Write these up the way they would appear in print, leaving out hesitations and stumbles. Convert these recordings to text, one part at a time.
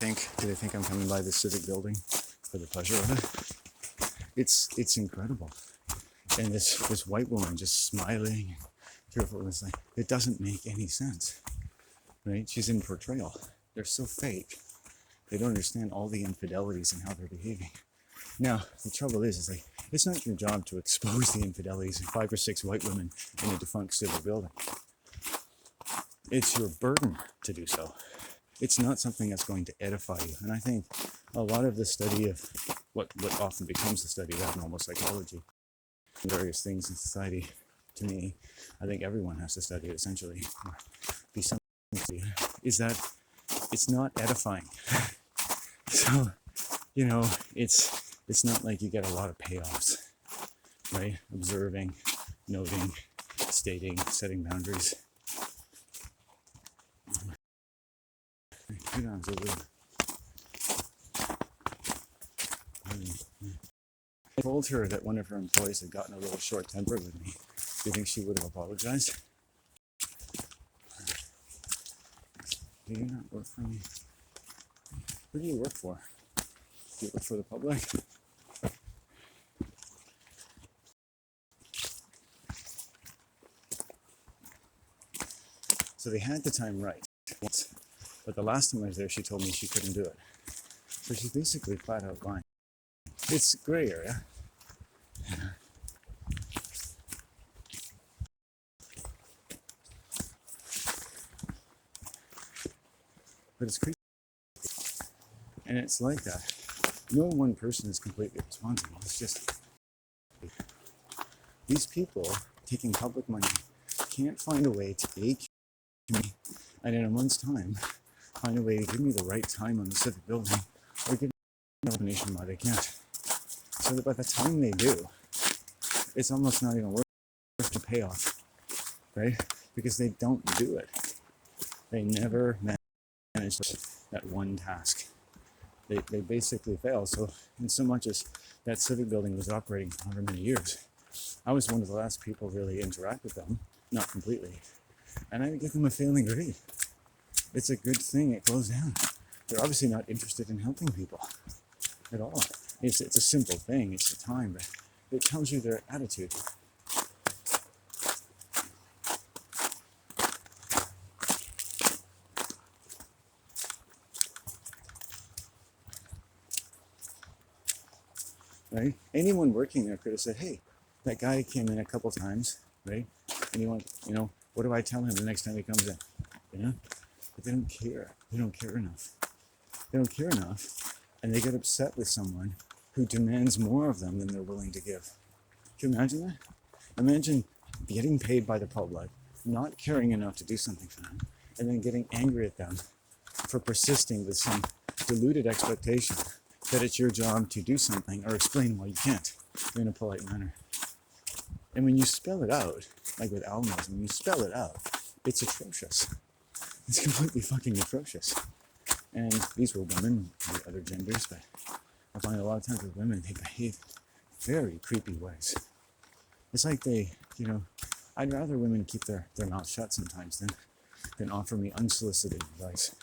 Do they think I'm coming by the civic building for the pleasure of it? It's incredible. And this white woman just smiling, tearful. It's like, it doesn't make any sense, right? She's in portrayal. They're so fake. They don't understand all the infidelities and how they're behaving. Now, the trouble is like, it's not your job to expose the infidelities of 5 or 6 white women in a defunct civic building. It's your burden to do so. It's not something that's going to edify you. And I think a lot of the study of what often becomes the study of abnormal psychology, various things in society, to me, I think everyone has to study it essentially, or be something to you, is that it's not edifying. So, it's not like you get a lot of payoffs, right? Observing, noting, stating, setting boundaries. I told her that one of her employees had gotten a little short tempered with me. Do you think she would have apologized? Do you not work for me? Who do you work for? Do you work for the public? So they had the time right. But the last time I was there, she told me she couldn't do it. So she's basically flat out lying. It's gray area. But it's creepy. And it's like that. No one person is completely responsible. It's just these people taking public money can't find a way to ache me, and in a month's time find a way to give me the right time on the civic building, or give me an explanation why they can't. So that by the time they do, it's almost not even worth the payoff, right? Because they don't do it. They never manage that one task. They basically fail. So in so much as that civic building was operating for however many years, I was one of the last people to really interact with them, not completely. And I would give them a failing grade. It's a good thing it closed down. They're obviously not interested in helping people at all. It's a simple thing, it's the time, but it tells you their attitude. Right? Anyone working there could have said, hey, that guy came in a couple times, right? And what do I tell him the next time he comes in? But they don't care. They don't care enough. They don't care enough, and they get upset with someone who demands more of them than they're willing to give. Can you imagine that? Imagine getting paid by the public, not caring enough to do something for them, and then getting angry at them for persisting with some deluded expectation that it's your job to do something or explain why you can't in a polite manner. And when you spell it out, like with Almas, when you spell it out, it's atrocious. It's completely fucking atrocious. And these were women, the other genders, but I find a lot of times with women, they behave very creepy ways. It's like I'd rather women keep their mouth shut sometimes than offer me unsolicited advice,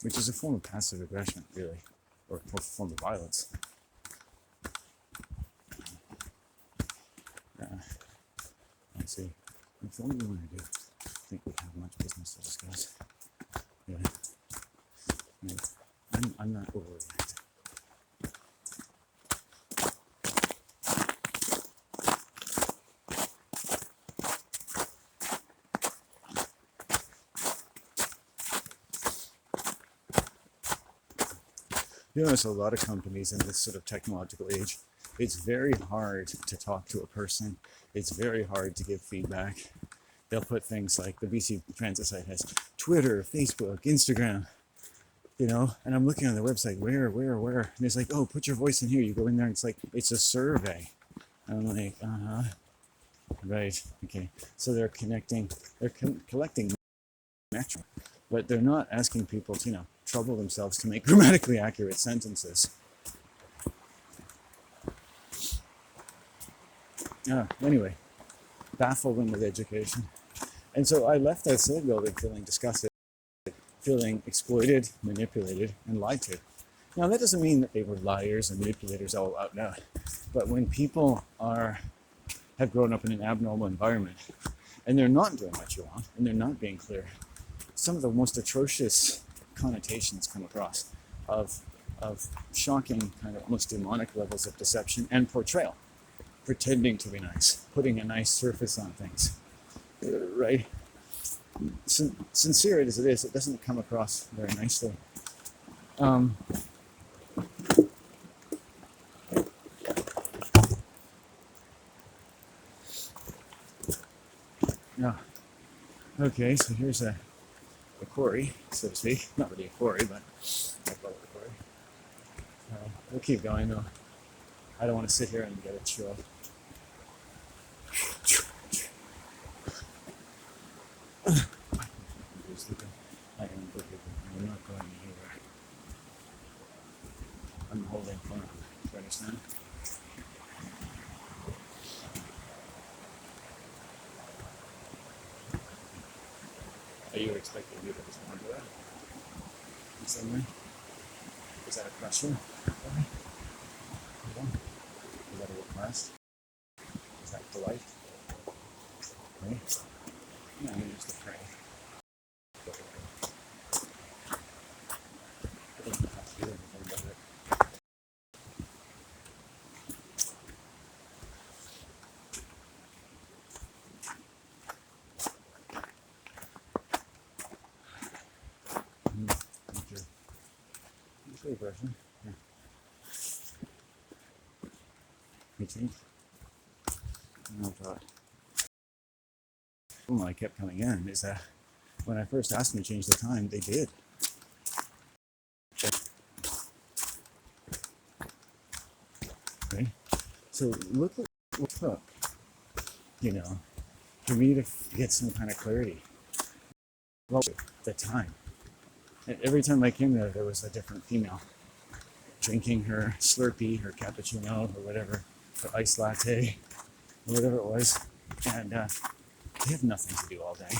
which is a form of passive aggression, really, or a form of violence. Let's see. That's all we want to do. I think we have much business to discuss. Yeah. I'm not overreacting. There's a lot of companies in this sort of technological age. It's very hard to talk to a person. It's very hard to give feedback. They'll put things like the BC Transit site has Twitter, Facebook, Instagram, and I'm looking on their website, where? And it's like, oh, put your voice in here. You go in there and it's like, it's a survey. And I'm like, right, okay. So they're collecting metrics, but they're not asking people to, trouble themselves to make grammatically accurate sentences. Anyway, baffled them with education. And so I left that civic building feeling disgusted, feeling exploited, manipulated, and lied to. Now, that doesn't mean that they were liars and manipulators all out now, but when people have grown up in an abnormal environment and they're not doing what you want and they're not being clear, some of the most atrocious connotations come across of shocking, kind of almost demonic levels of deception and portrayal, pretending to be nice, putting a nice surface on things, right? Sincere as it is, it doesn't come across very nicely. Yeah. Okay, so here's a quarry, so to speak. Not really a quarry, but I call it a quarry. We'll keep going though. I don't want to sit here and get a chill. I am I'm not going anywhere. I'm holding firm. Do you understand? Are you expecting me to respond to that in some way? Is that a question? Is that a request? Is that polite? Okay. Yeah, I'm just to pray. I don't have to do anything about it. Good question. Yeah. Me too. I kept coming in is that when I first asked them to change the time, they did. Okay? So look what it took, for me to get some kind of clarity. Well, the time. And every time I came there was a different female drinking her Slurpee, her cappuccino, or whatever, her iced latte, or whatever it was. And they have nothing to do all day.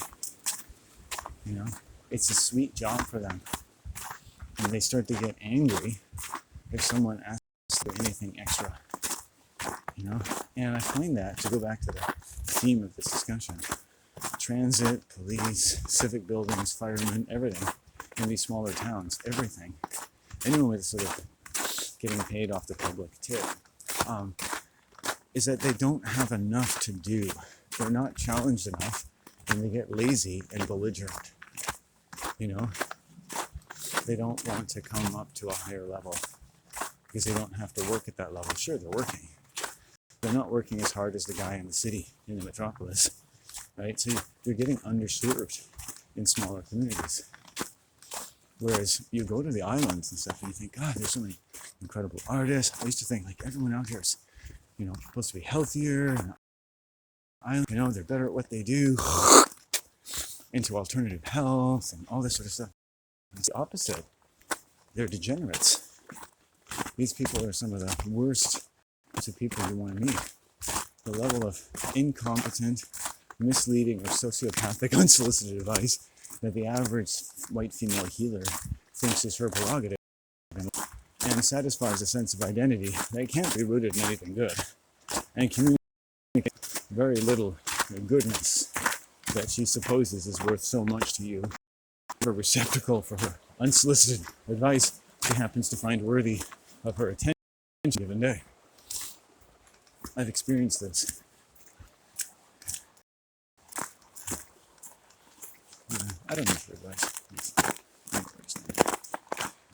It's a sweet job for them. And they start to get angry if someone asks for anything extra. And I find that, to go back to the theme of this discussion, transit, police, civic buildings, firemen, everything in these smaller towns, everything. Anyone with sort of getting paid off the public tip, is that they don't have enough to do. They're not challenged enough, and they get lazy and belligerent. They don't want to come up to a higher level because they don't have to work at that level. Sure, they're working. They're not working as hard as the guy in the city, in the metropolis, right? So you're getting underserved in smaller communities. Whereas you go to the islands and stuff and you think, God, there's so many incredible artists. I used to think, like, everyone out here is, supposed to be healthier. And they're better at what they do. Into alternative health and all this sort of stuff. It's the opposite. They're degenerates. These people are some of the worst types of people you want to meet. The level of incompetent, misleading, or sociopathic unsolicited advice that the average white female healer thinks is her prerogative and satisfies a sense of identity that can't be rooted in anything good and communicate very little goodness that she supposes is worth so much to you. A receptacle for her unsolicited advice she happens to find worthy of her attention a given day. I've experienced this. I don't need your advice.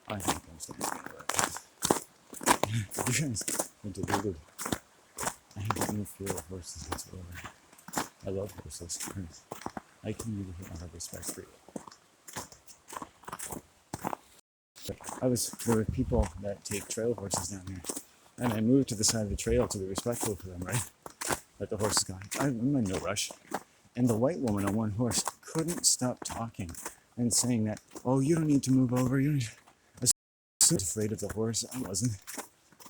I think I'm standing in the right place. You guys are deluded. I have no fear of horses whatsoever. I love horses. I can have respect for you. There were people that take trail horses down here, and I moved to the side of the trail to be respectful to them, right? Let the horses go. I'm in no rush. And the white woman on one horse couldn't stop talking and saying that, oh, you don't need to move over. I was afraid of the horse. I wasn't.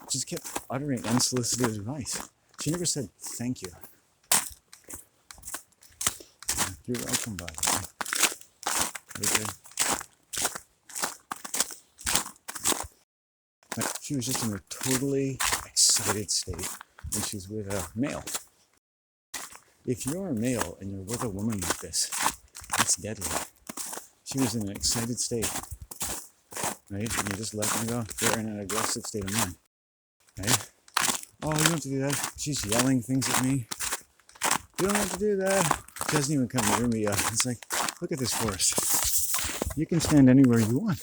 Just kept uttering unsolicited advice. She never said thank you. You're welcome, by the way. Okay. Like, she was just in a totally excited state, and she's with a male. If you're a male and you're with a woman like this, it's deadly. She was in an excited state, right? And you just let them go. They're in an aggressive state of mind, right? Oh, you don't have to do that. She's yelling things at me. You don't have to do that. She doesn't even come near me. It's like, look at this forest. You can stand anywhere you want.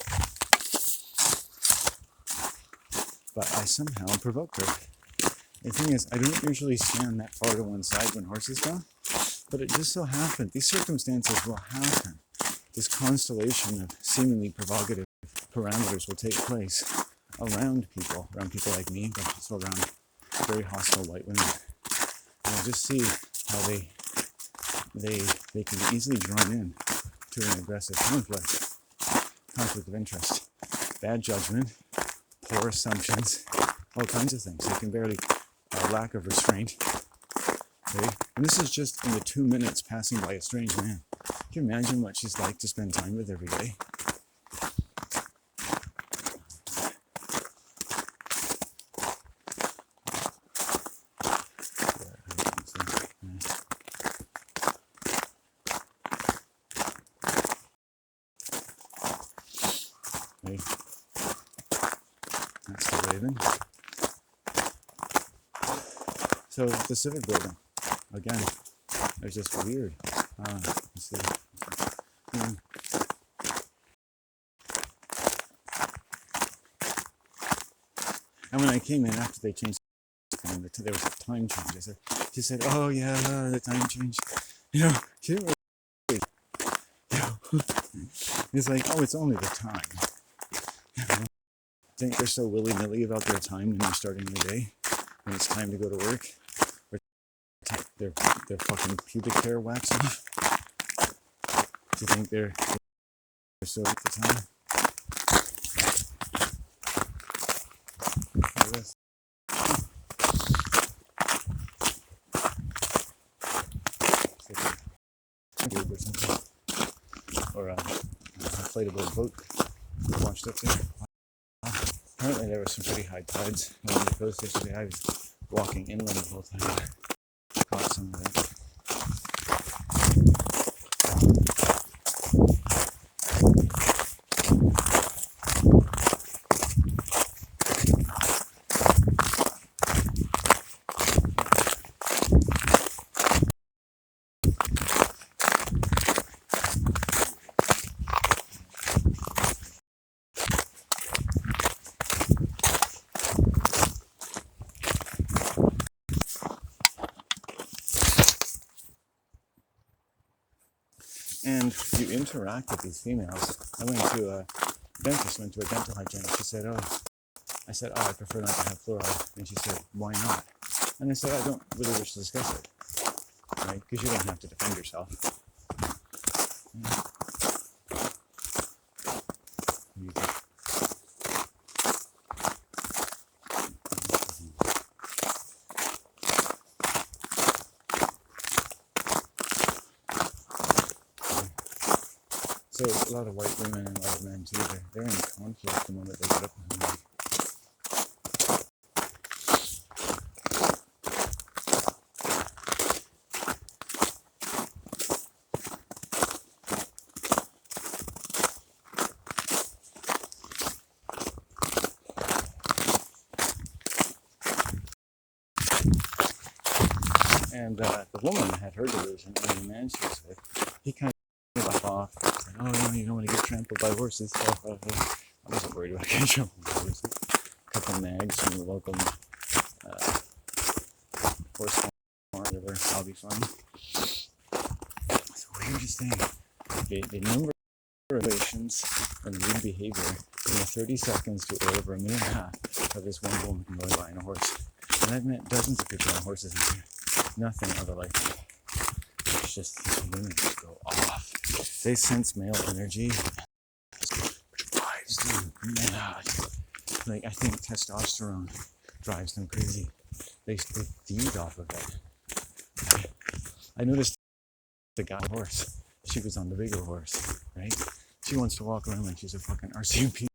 But I somehow provoked her. The thing is, I don't usually stand that far to one side when horses go, but it just so happened, these circumstances will happen. This constellation of seemingly provocative parameters will take place around people like me, but also around very hostile white women. And I'll just see how they can be easily drawn in to an aggressive conflict of interest, bad judgment, poor assumptions, all kinds of things. They can barely, lack of restraint. Okay? And this is just in the 2 minutes passing by a strange man. Can you imagine what she's like to spend time with every day? Okay. That's the Raven. So the Civic Building, again, it was just weird. Let's see. Yeah. And when I came in after they changed the time, there was a time change. She said, "Oh yeah, the time change." You know, she didn't really. You know, it's like, oh, it's only the time. You know, I think they're so willy-nilly about their time when they're starting their day, when it's time to go to work. Their fucking pubic hair wax off. Do you think they're so at the time? Look at this. Or something. Or a inflatable boat washed up there. Apparently there were some pretty high tides along the coast yesterday. I was walking inland the whole time. Caught some of it. And you interact with these females. I went to a dental hygienist. She said, I said, I prefer not to have fluoride. And she said, why not? And I said, I don't really wish to discuss it, right? Because you don't have to defend yourself. Yeah. So a lot of white women and a lot of men too, they're in conflict the moment they get up in the morning. And the woman had her delusion, and the man she was with, he kind of got off. Said, oh, no, you don't want to get trampled by horses. I wasn't worried about getting trampled by horses. A couple nags from the local horse farm, whatever, I'll be fine. So weirdest thing, the number of relations and rude behavior in the 30 seconds to over a minute and a half of this one woman going by on a horse. And I've met dozens of people on horses in here. Nothing of the like. It's just these women just go off. They sense male energy, which drives them mad. Like, I think testosterone drives them crazy. They feed off of it. I noticed the guy horse. She was on the bigger horse, right? She wants to walk around like she's a fucking RCMP.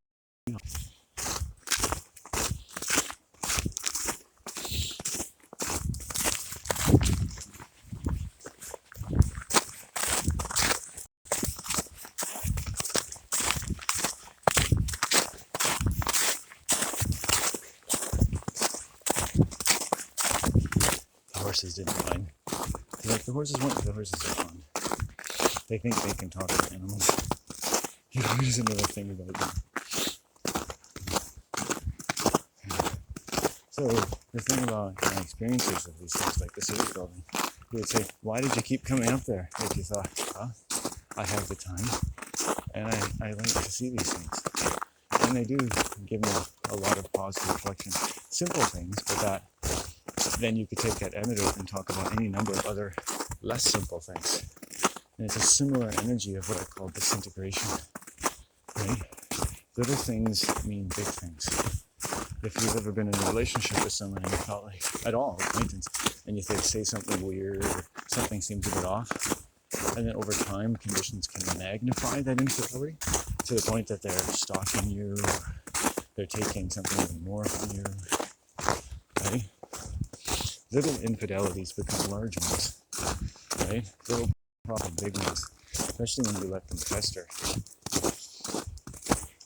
horses didn't mind. Like, the horses weren't, the horses are fun. They think they can talk to animals. Here's another thing about them. So the thing about my experiences of these things, like the civic building, you would say, why did you keep coming up there? If you thought, I have the time, and I like to see these things. And they do give me a lot of positive reflection. Simple things, but that then you could take that antidote and talk about any number of other less simple things. And it's a similar energy of what I call disintegration. Right? Little things mean big things. If you've ever been in a relationship with someone and you felt like, at all, acquaintance, and you say something weird or something seems a bit off, and then over time conditions can magnify that infidelity to the point that they're stalking you, they're taking something even more from you, right? Little infidelities become large ones, right? Little problem, big ones, especially when you let them fester.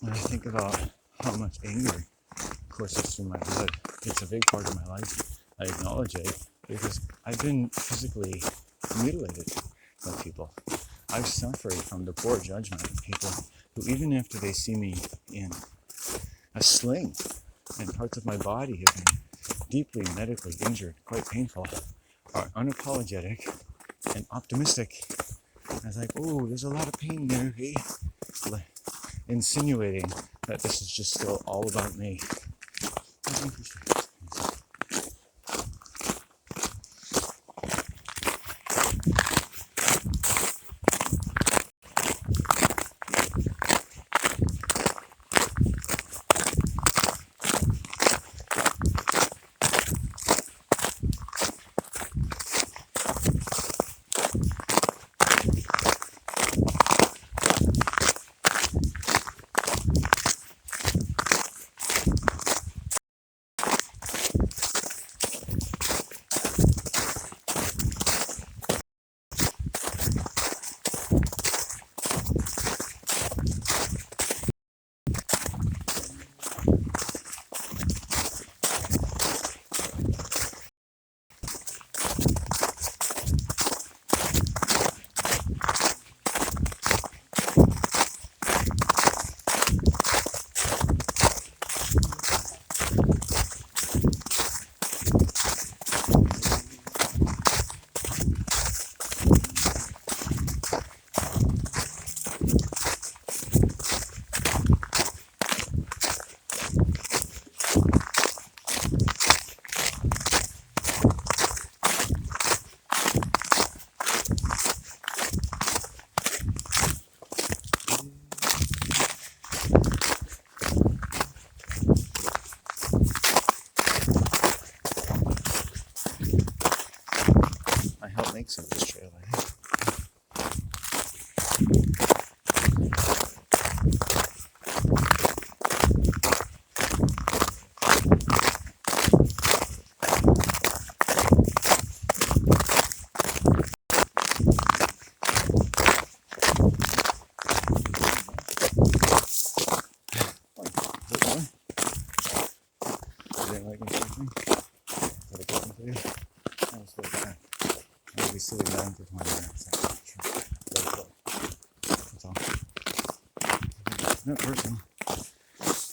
When I think about how much anger courses through my blood, it's a big part of my life. I acknowledge it because I've been physically mutilated by people. I've suffered from the poor judgment of people who, even after they see me in a sling and parts of my body have been deeply medically injured, quite painful, are unapologetic and optimistic. I was like, oh, there's a lot of pain there, eh? Insinuating that this is just still all about me. I helped make some of this trail, I think. Silly man with my that's all. Not personal.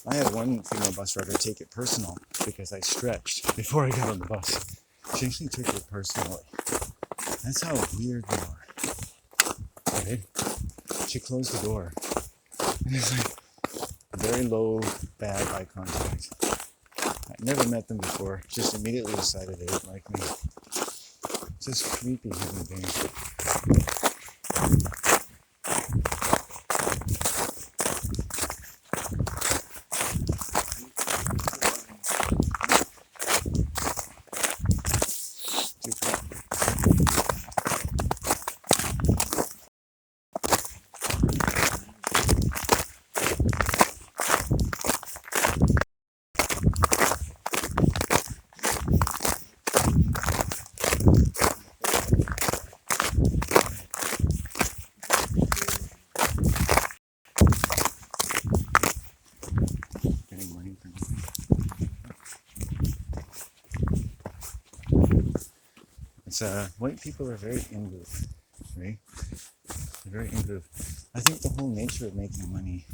I had one female bus driver take it personal because I stretched before I got on the bus. She actually took it personally. That's how weird they are. Right? She closed the door. And it's like very low, bad eye contact. I never met them before. Just immediately decided they didn't like me. Just creepy human beings. It's white people are very in-group, right? They're very in-group. I think the whole nature of making money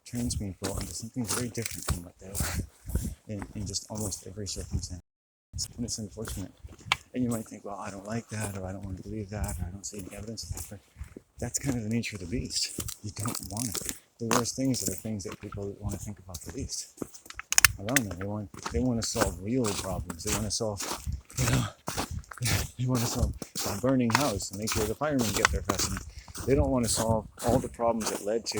turns people into something very different from what they are in just almost every circumstance. And it's unfortunate. And you might think, well, I don't like that, or I don't want to believe that, or I don't see any evidence of that. But that's kind of the nature of the beast. You don't want it. The worst things are the things that people want to think about the least around them. They want to solve real problems. They want to solve, you know, they want to solve a burning house and make sure the firemen get their festival. They don't want to solve all the problems that led to,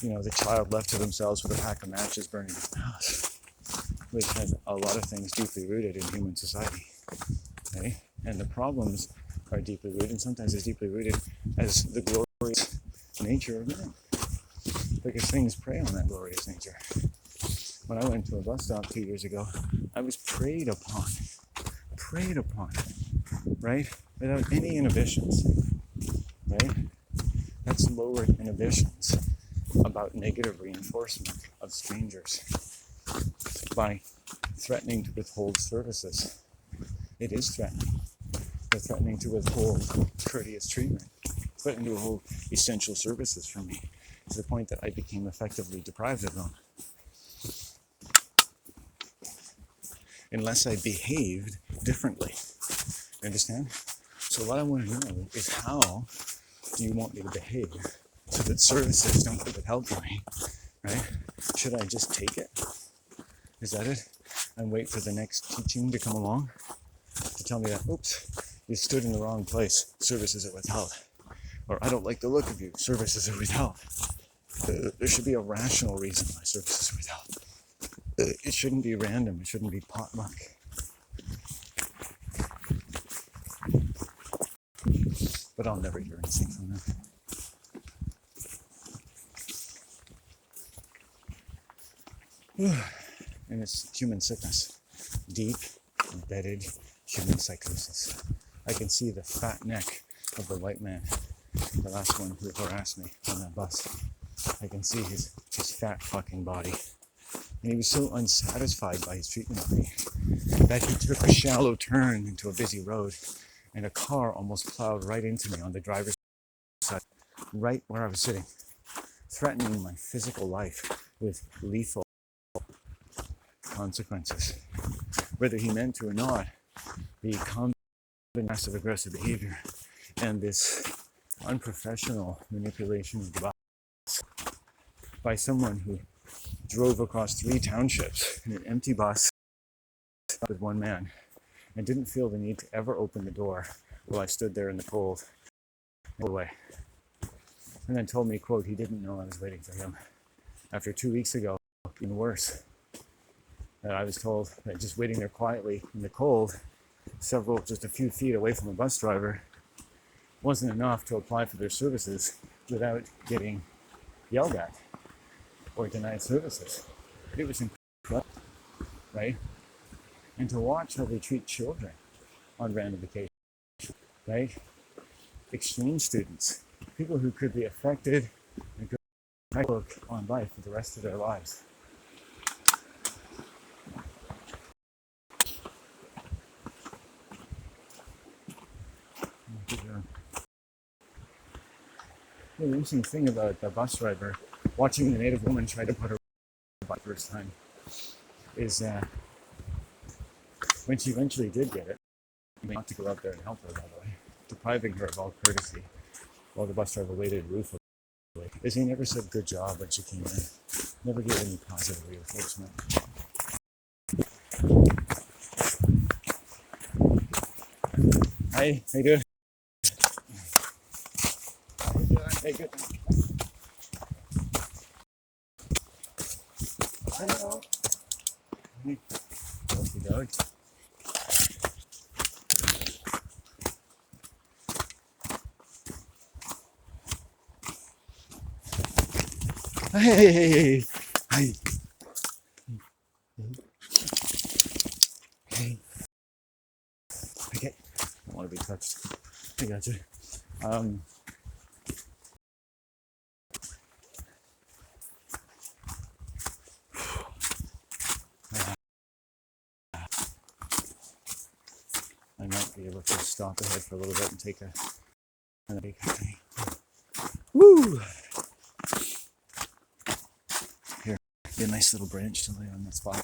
the child left to themselves with a pack of matches burning the house, which has a lot of things deeply rooted in human society. Okay? And the problems are deeply rooted, and sometimes as deeply rooted as the glorious nature of man, because things prey on that glorious nature. When I went to a bus stop 2 years ago, I was preyed upon, right? Without any inhibitions, right? That's lowered inhibitions about negative reinforcement of strangers by threatening to withhold services. It is threatening. They're threatening to withhold courteous treatment, threatening to withhold essential services from me, to the point that I became effectively deprived of them. Unless I behaved differently. You understand? So what I want to know is, how do you want me to behave so that services don't get withheld from me, right? Should I just take it? Is that it? And wait for the next teaching to come along to tell me that, oops, you stood in the wrong place, services are withheld. Or I don't like the look of you, services are withheld. There should be a rational reason why services are withheld. It shouldn't be random, it shouldn't be potluck. But I'll never hear anything from them. And it's human sickness. Deep, embedded human psychosis. I can see the fat neck of the white man, the last one who harassed me on that bus. I can see his fat fucking body. And he was so unsatisfied by his treatment of me that he took a shallow turn into a busy road, and a car almost plowed right into me on the driver's side, right where I was sitting, threatening my physical life with lethal consequences. Whether he meant to or not, the passive aggressive behavior and this unprofessional manipulation of the bus by someone who drove across 3 townships in an empty bus with one man and didn't feel the need to ever open the door while I stood there in the cold away. And then told me, quote, he didn't know I was waiting for him. After 2 weeks ago, even worse, that I was told that just waiting there quietly in the cold, just a few feet away from a bus driver, wasn't enough to apply for their services without getting yelled at or denied services. It was incredible, right? And to watch how they treat children on random vacations, right? Exchange students, people who could be affected and could look on life for the rest of their lives. The interesting thing about the bus driver watching the native woman try to put her by the first time is when she eventually did get it, not to go out there and help her, by the way, depriving her of all courtesy while the bus driver waited ruefully, is he never said good job when she came in, never gave any positive reinforcement. Hi, how you doing? Hey, good. Hello. Hey. Okey doke. Hey. Hi. Hey. Okay. I don't want to be touched. I got you. I might be able to stop ahead for a little bit and take a big thing. Woo! Here, be a nice little branch to lay on that spot.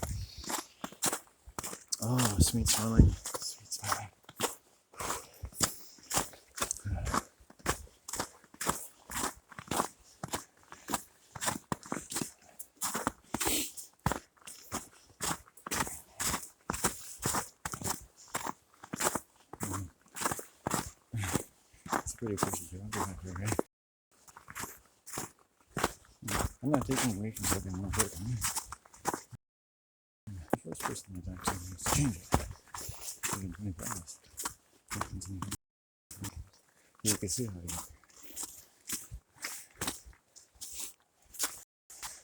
Oh, sweet smelling. Sweet smelling. It's pretty efficient. I'll be back here, right? I'm not taking away from something more important. The first person that actually needs to change it. You can 24 hours. You can see how you.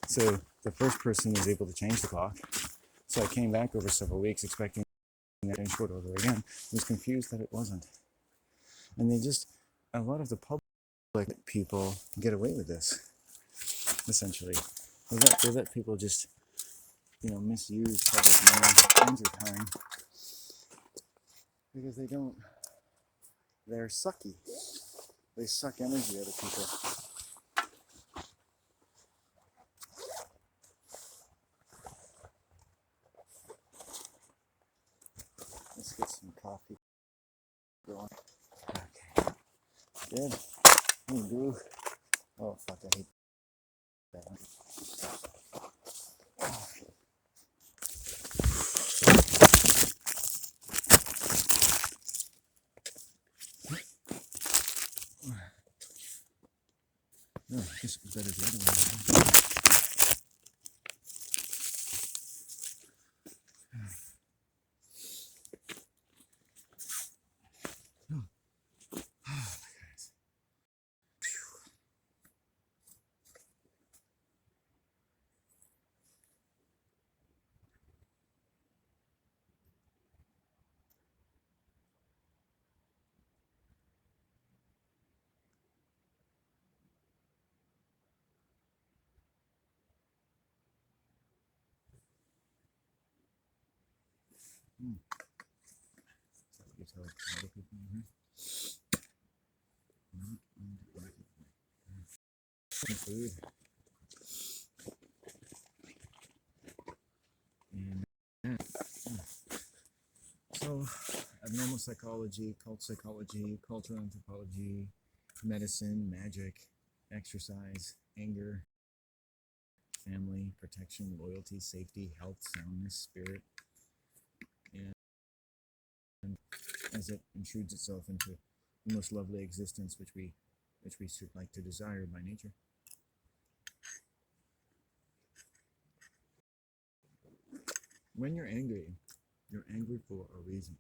So the first person was able to change the clock. So I came back over several weeks expecting that in short order again. I was confused that it wasn't. And a lot of the public people get away with this, essentially. They let people just, misuse public money and your time because they're sucky. They suck energy out of people. Let's get some coffee going. Okay. Good. Ooh. Oh, fuck, I hate that one. No, I guess it's better the other way. You tell other people in here. Food. And so, abnormal psychology, cult psychology, cultural anthropology, medicine, magic, exercise, anger, family, protection, loyalty, safety, health, soundness, spirit, and as it intrudes itself into the most lovely existence which we should like to desire by nature. When you're angry for a reason.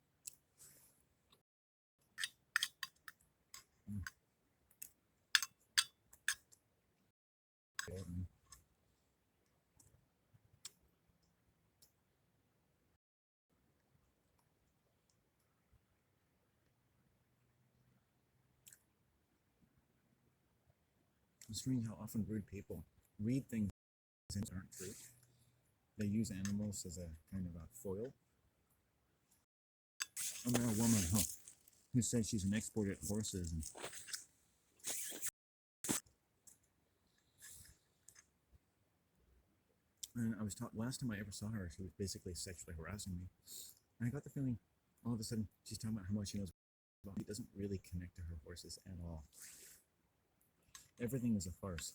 It's strange how often rude people read things that aren't true. They use animals as a kind of a foil. I met a woman who said she's an expert at horses, and I was taught last time I ever saw her, she was basically sexually harassing me. And I got the feeling all of a sudden she's talking about how much she knows about me. It doesn't really connect to her horses at all. Everything is a farce.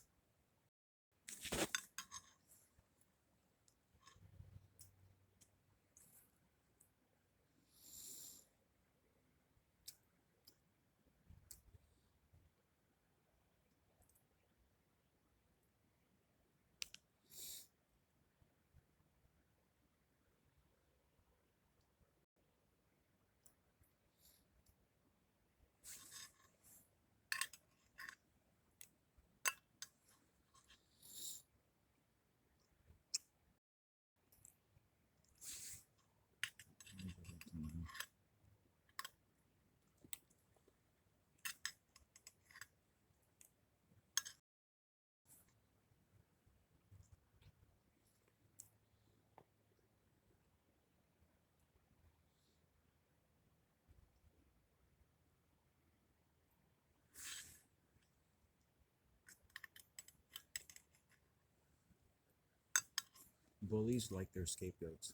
Bullies like their scapegoats.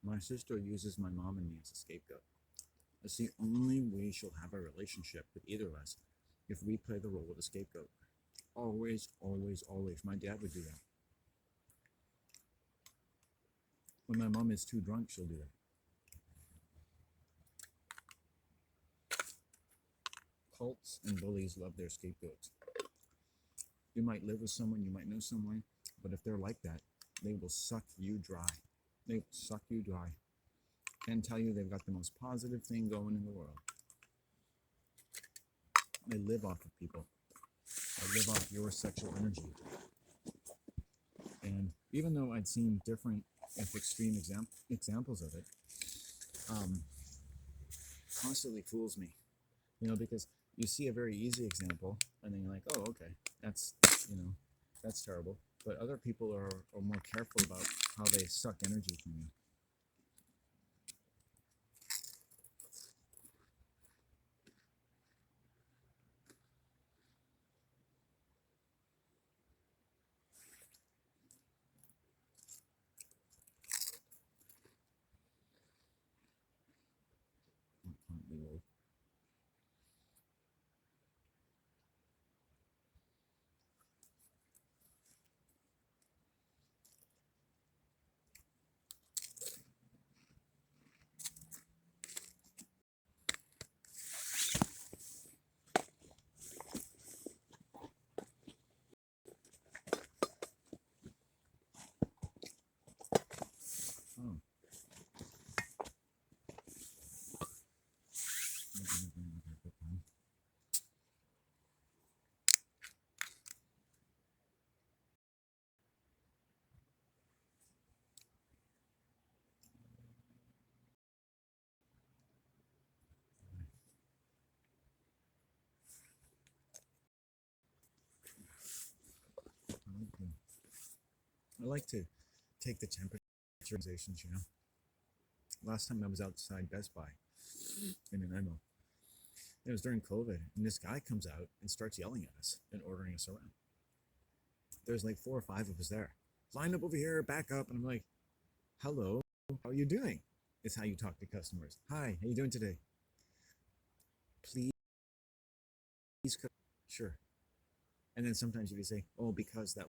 My sister uses my mom and me as a scapegoat. It's the only way she'll have a relationship with either of us if we play the role of a scapegoat. Always, always, always. My dad would do that. When my mom is too drunk, she'll do that. Cults and bullies love their scapegoats. You might live with someone, you might know someone, but if they're like that, they will suck you dry. They will suck you dry and tell you they've got the most positive thing going in the world. They live off of people. They live off your sexual energy. And even though I'd seen different, if extreme examples of it, constantly fools me. Because you see a very easy example, and then you're like, oh, okay, that's terrible. But other people are more careful about how they suck energy from you. Oh. I like to take the temperature organizations, Last time I was outside Best Buy in Nanaimo, it was during COVID, and this guy comes out and starts yelling at us and ordering us around. There's like 4 or 5 of us there. Line up over here, back up, and I'm like, hello, how are you doing? It's how you talk to customers. Hi, how you doing today? Please, sure. And then sometimes you can say, oh, because that